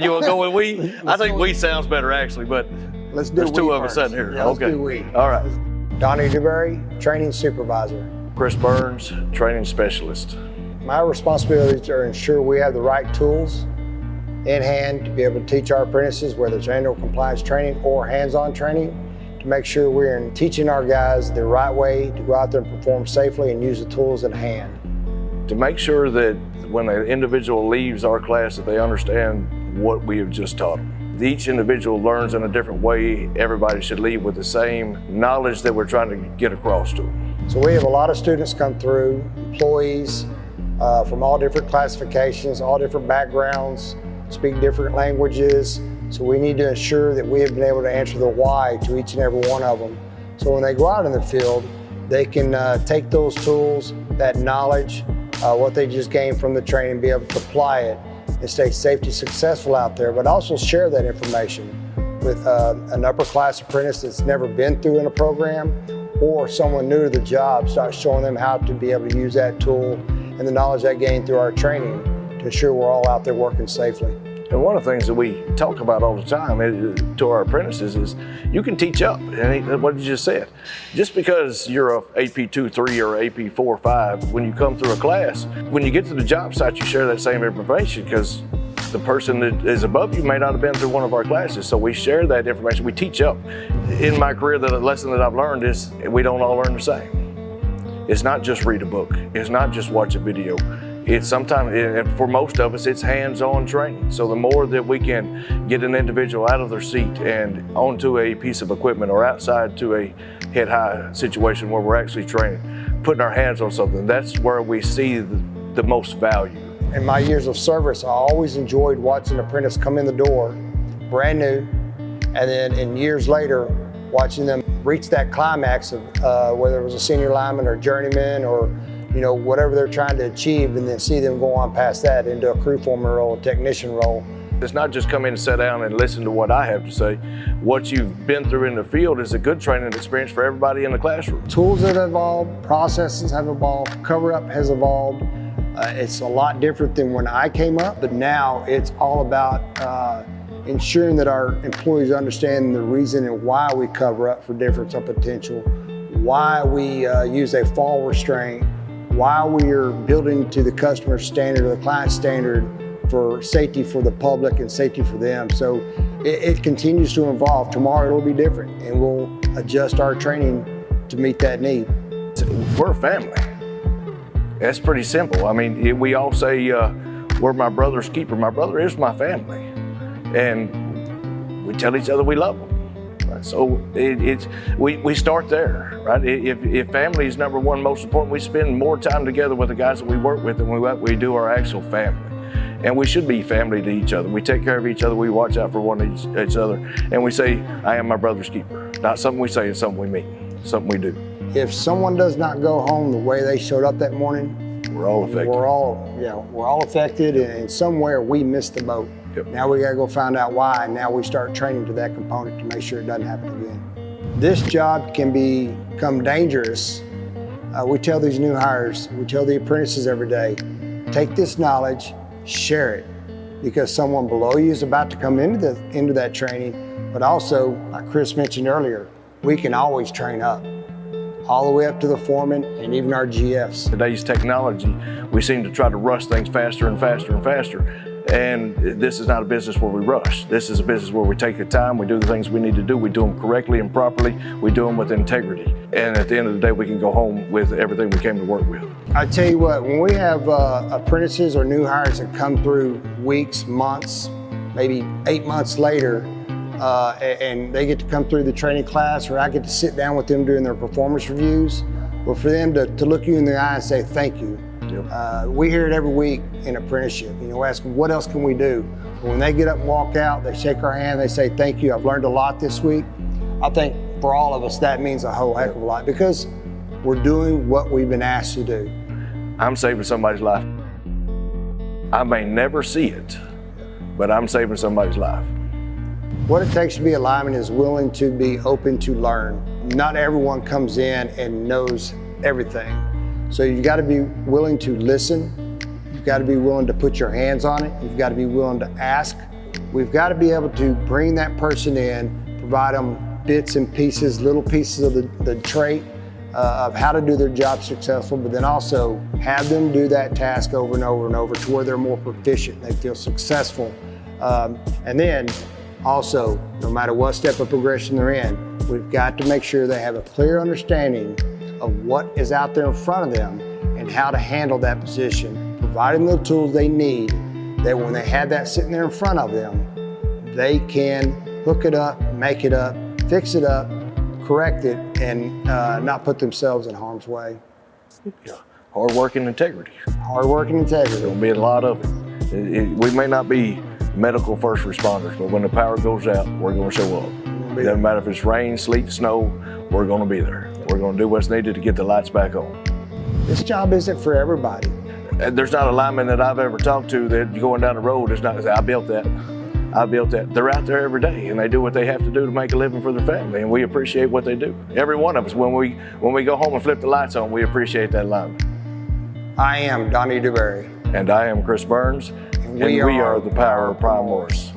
You want to go with we? I think we sounds better actually, but Let's do there's two we of us first. sitting here. Yeah, let's okay. do we. All right. Donny Dewberry, training supervisor. Kris Burns, training specialist. My responsibilities are to ensure we have the right tools in hand to be able to teach our apprentices, whether it's annual compliance training or hands-on training, to make sure we're teaching our guys the right way to go out there and perform safely and use the tools in hand. To make sure that when an individual leaves our class that they understand what we have just taught them. Each individual learns in a different way. Everybody should leave with the same knowledge that we're trying to get across to them. So we have a lot of students come through, employees from all different classifications, all different backgrounds, speak different languages. So we need to ensure that we have been able to answer the why to each and every one of them. So when they go out in the field, they can take those tools, that knowledge, what they just gained from the training, be able to apply it and stay safety successful out there, but also share that information with an upper class apprentice that's never been through in a program, or someone new to the job, start showing them how to be able to use that tool and the knowledge they gained through our training to ensure we're all out there working safely. And one of the things that we talk about all the time to our apprentices is you can teach up. And what you just said, just because you're a AP 2-3 or AP 4-5, when you come through a class, when you get to the job site, you share that same information because the person that is above you may not have been through one of our classes. So we share that information, we teach up. In my career, the lesson that I've learned is we don't all learn the same. It's not just read a book, it's not just watch a video. It's sometimes, and for most of us, it's hands-on training. So the more that we can get an individual out of their seat and onto a piece of equipment or outside to a head-high situation where we're actually training, putting our hands on something, that's where we see the most value. In my years of service, I always enjoyed watching an apprentice come in the door, brand new, and then in years later, watching them reach that climax of whether it was a senior lineman or journeyman or whatever they're trying to achieve, and then see them go on past that into a crew foreman role, a technician role. It's not just come in and sit down and listen to what I have to say. What you've been through in the field is a good training experience for everybody in the classroom. Tools have evolved, processes have evolved, cover-up has evolved. It's a lot different than when I came up, but now it's all about ensuring that our employees understand the reason and why we cover up for difference of potential, why we use a fall restraint, why we are building to the customer standard or the client standard for safety for the public and safety for them. So it continues to evolve. Tomorrow it'll be different, and we'll adjust our training to meet that need. We're a family. That's pretty simple. I mean, we all say, we're my brother's keeper. My brother is my family. And we tell each other we love them. So we start there, right? If family is number one most important, we spend more time together with the guys that we work with than we do our actual family. And we should be family to each other. We take care of each other, we watch out for one each other, and we say, I am my brother's keeper. Not something we say, it's something we mean, something we do. If someone does not go home the way they showed up that morning, we're all affected. We're all affected, and somewhere we missed the boat. Yep. Now we gotta go find out why, and now we start training to that component to make sure it doesn't happen again. This job can become dangerous. We tell these new hires, we tell the apprentices every day, take this knowledge, share it, because someone below you is about to come into that training, but also, like Kris mentioned earlier, we can always train up, all the way up to the foreman and even our GFs. Today's technology, we seem to try to rush things faster and faster and faster. And this is not a business where we rush. This is a business where we take the time, we do the things we need to do, we do them correctly and properly, we do them with integrity. And at the end of the day, we can go home with everything we came to work with. I tell you what, when we have apprentices or new hires that come through weeks, months, maybe 8 months later, and they get to come through the training class, or I get to sit down with them during their performance reviews, but for them to look you in the eye and say thank you. Yep. We hear it every week in apprenticeship. Ask them, what else can we do? But when they get up and walk out, they shake our hand, they say, thank you, I've learned a lot this week. I think for all of us, that means a whole heck of a lot, because we're doing what we've been asked to do. I'm saving somebody's life. I may never see it, but I'm saving somebody's life. What it takes to be a lineman is willing to be open to learn. Not everyone comes in and knows everything. So you've got to be willing to listen. You've got to be willing to put your hands on it. You've got to be willing to ask We've got to be able to bring that person in, provide them bits and pieces, little pieces of the trait of how to do their job successful, but then also have them do that task over and over and over to where they're more proficient, they feel successful. And then also, no matter what step of progression they're in, we've got to make sure they have a clear understanding of what is out there in front of them and how to handle that position, providing the tools they need that when they have that sitting there in front of them, they can hook it up, make it up, fix it up, correct it, and not put themselves in harm's way. Yeah. Hard work and integrity. Hard work and integrity. There'll be a lot of it. We may not be medical first responders, but when the power goes out, we're going to show up. It doesn't matter if it's rain, sleet, snow, we're going to be there. We're going to do what's needed to get the lights back on. This job isn't for everybody. There's not a lineman that I've ever talked to that going down the road is not going to say, I built that. I built that. They're out there every day and they do what they have to do to make a living for their family, and we appreciate what they do. Every one of us, when we go home and flip the lights on, we appreciate that lineman. I am Donny Dewberry. And I am Kris Burns, and we are the Power of Prime Morse.